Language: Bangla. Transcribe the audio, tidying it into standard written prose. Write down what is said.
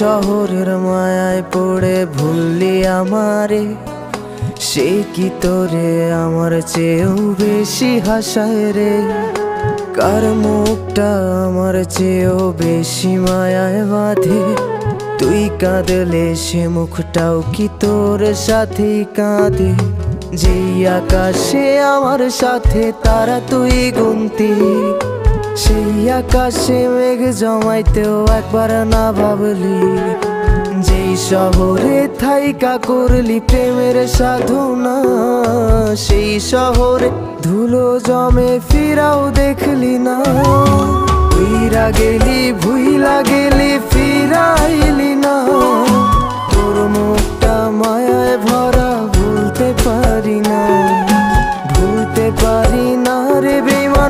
শহরের মায়ায় পড়ে ভুললি আমারে, সে কি তোরে আমার চেয়েও বেশি হাসায় রে। কার মুখটা আমার চেয়েও বেশি মায়ায় বাঁধে, তুই কাঁদলে সে মুখটাও কি তোর সাথেই কাঁদে। যেই আকাশে আমার সাথে তারা তুই গুনতি, সেই আকাশে মেঘ জমাইতেও একবার না ভাবলি। যেই শহরে থাইকা করলি প্রেমের সাধনা, সেই শহরে ধুলো জমে ফিরাও দেখলি না। উইরা গেলি ভুইলা গেলি ফিরাইলি না।